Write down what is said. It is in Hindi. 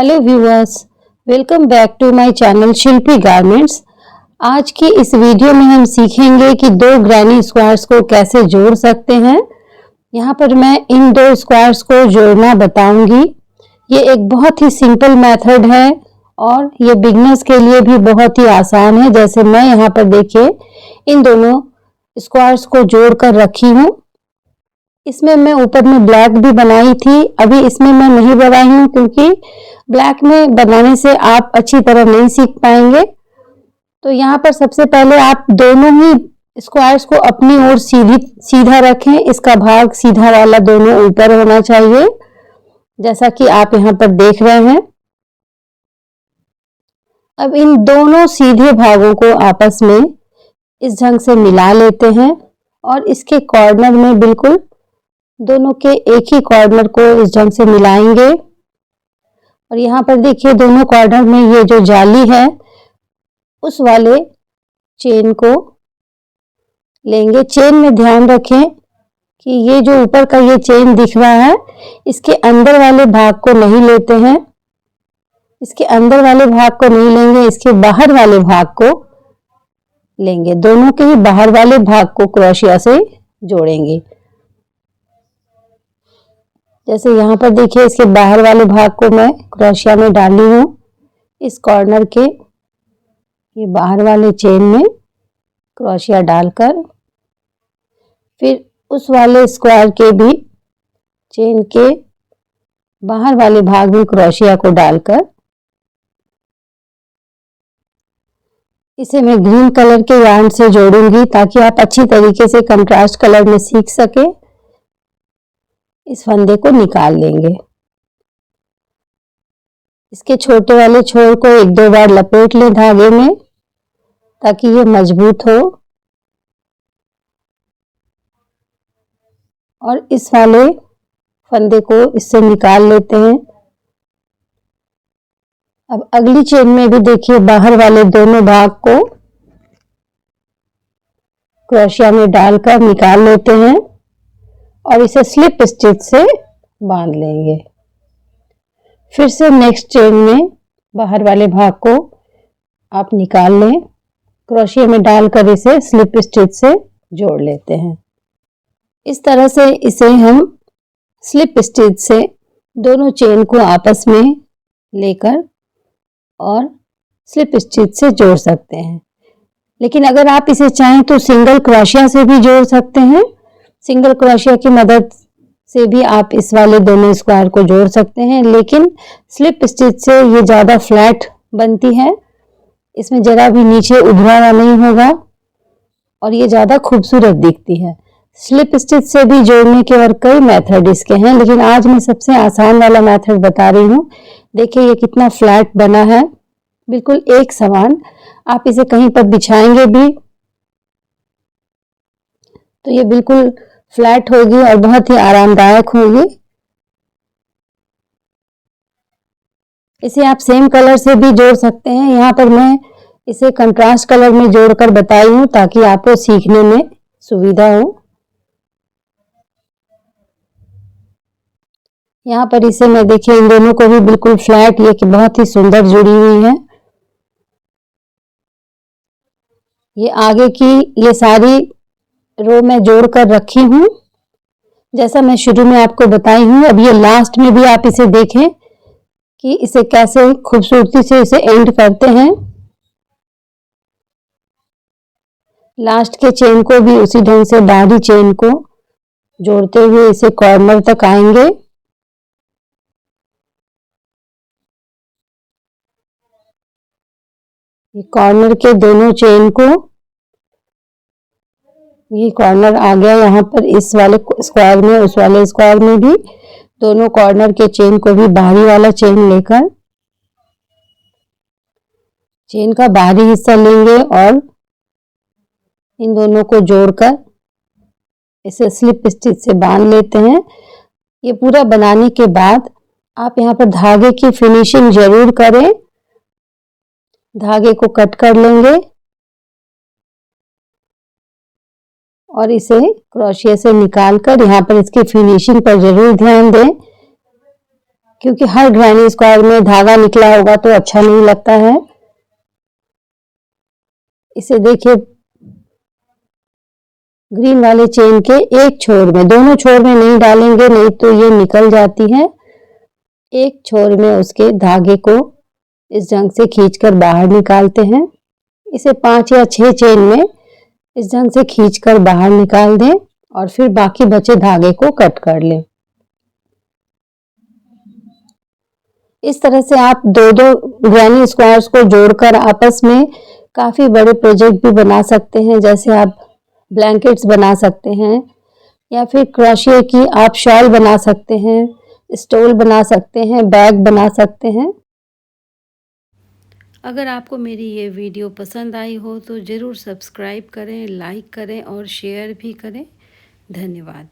Hello viewers, welcome back to my channel Shilpi garments. आज की इस वीडियो में हम सीखेंगे कि दो ग्रैनी स्क्वायर्स को कैसे जोड़ सकते हैं। यहाँ पर मैं इन दो स्क्वायर्स को जोड़ना बताऊंगी। ये एक बहुत ही सिंपल मेथड है और ये बिगनर्स के लिए भी बहुत ही आसान है। जैसे मैं यहाँ पर देखिए इन दोनों स्क्वायर्स को जोड़ कर रखी हूँ। इसमें मैं ऊपर में ब्लैक भी बनाई थी, अभी इसमें मैं नहीं बनाई हूँ क्योंकि ब्लैक में बनाने से आप अच्छी तरह नहीं सीख पाएंगे। तो यहाँ पर सबसे पहले आप दोनों ही स्क्वायर्स को अपनी ओर सीधा रखें। इसका भाग सीधा वाला दोनों ऊपर होना चाहिए, जैसा कि आप यहाँ पर देख रहे हैं। अब इन दोनों सीधे भागों को आपस में इस ढंग से मिला लेते हैं और इसके कॉर्नर में बिल्कुल दोनों के एक ही कॉर्नर को इस ढंग से मिलाएंगे। और यहाँ पर देखिए दोनों कॉर्नर में ये जो जाली है उस वाले चेन को लेंगे। चेन में ध्यान रखें कि ये जो ऊपर का ये चेन दिख रहा है इसके अंदर वाले भाग को नहीं लेते हैं, इसके अंदर वाले भाग को नहीं लेंगे, इसके बाहर वाले भाग को लेंगे। दोनों के ही बाहर वाले भाग को क्रोशिया से जोड़ेंगे। जैसे यहाँ पर देखिए इसके बाहर वाले भाग को मैं क्रोशिया में डाली हूँ। इस कॉर्नर के ये बाहर वाले चेन में क्रोशिया डालकर फिर उस वाले स्क्वायर के भी चेन के बाहर वाले भाग में क्रोशिया को डालकर इसे मैं ग्रीन कलर के यार्न से जोड़ूंगी ताकि आप अच्छी तरीके से कंट्रास्ट कलर में सीख सके। इस फंदे को निकाल लेंगे। इसके छोटे वाले छोर को एक दो बार लपेट लें धागे में ताकि ये मजबूत हो। और इस वाले फंदे को इससे निकाल लेते हैं। अब अगली चेन में भी देखिए बाहर वाले दोनों भाग को क्रोशिया में डालकर निकाल लेते हैं और इसे स्लिप स्टिच से बांध लेंगे। फिर से नेक्स्ट चेन में बाहर वाले भाग को आप निकाल लें, क्रोशिया में डालकर इसे स्लिप स्टिच से जोड़ लेते हैं। इस तरह से इसे हम स्लिप स्टिच से दोनों चेन को आपस में लेकर और स्लिप स्टिच से जोड़ सकते हैं। लेकिन अगर आप इसे चाहें तो सिंगल क्रोशिया से भी जोड़ सकते हैं। सिंगल क्रोशिया की मदद से भी आप इस वाले दोनों स्क्वायर को जोड़ सकते हैं, लेकिन स्लिप स्टिच से ये ज़्यादा फ्लैट बनती है, इसमें जरा भी नीचे उभरा हुआ नहीं होगा और ये ज़्यादा खूबसूरत दिखती है। स्लिप स्टिच से भी जोड़ने के और कई मेथड इसके हैं, लेकिन आज मैं सबसे आसान वाला मेथड बता रही हूँ। देखिए ये कितना फ्लैट बना है, बिल्कुल एक समान। आप इसे कहीं पर बिछाएंगे भी तो ये बिल्कुल फ्लैट होगी और बहुत ही आरामदायक होगी। इसे आप सेम कलर से भी जोड़ सकते हैं। यहाँ पर मैं इसे कंट्रास्ट कलर में जोड़कर बताई हूँ ताकि आपको सीखने में सुविधा हो। यहाँ पर इसे मैं देखिए इन दोनों को भी बिल्कुल फ्लैट, ये कि बहुत ही सुंदर जुड़ी हुई है। ये आगे की ये सारी रो में जोड़ कर रखी हूँ जैसा मैं शुरू में आपको बताई हूँ। अब ये लास्ट में भी आप इसे देखें कि इसे कैसे खूबसूरती से इसे एंड करते हैं। लास्ट के चेन को भी उसी ढंग से बाहरी चेन को जोड़ते हुए इसे कॉर्नर तक आएंगे। ये कॉर्नर के दोनों चेन को, ये कॉर्नर आ गया यहाँ पर इस वाले स्क्वायर में, उस वाले स्क्वायर में भी दोनों कॉर्नर के चेन को भी बाहरी वाला चेन लेकर चेन का बाहरी हिस्सा लेंगे और इन दोनों को जोड़कर इसे स्लिप स्टिच से बांध लेते हैं। ये पूरा बनाने के बाद आप यहाँ पर धागे की फिनिशिंग जरूर करें। धागे को कट कर लेंगे और इसे क्रोशिया से निकालकर यहाँ पर इसकी फिनिशिंग पर जरूर ध्यान दें क्योंकि हर ग्रैनी स्क्वायर में धागा निकला होगा तो अच्छा नहीं लगता है। इसे देखिए ग्रीन वाले चेन के एक छोर में, दोनों छोर में नहीं डालेंगे नहीं तो ये निकल जाती है। एक छोर में उसके धागे को इस ढंग से खींचकर बाहर निकालते हैं। इसे 5 या 6 चेन में इस ढंग से खींचकर बाहर निकाल दें और फिर बाकी बचे धागे को कट कर लें। इस तरह से आप दो ग्रैनी स्क्वायर्स को जोड़कर आपस में काफ़ी बड़े प्रोजेक्ट भी बना सकते हैं। जैसे आप ब्लैंकेट्स बना सकते हैं या फिर क्रोशिया की आप शॉल बना सकते हैं, स्टोल बना सकते हैं, बैग बना सकते हैं। अगर आपको मेरी ये वीडियो पसंद आई हो तो ज़रूर सब्सक्राइब करें, लाइक करें और शेयर भी करें। धन्यवाद।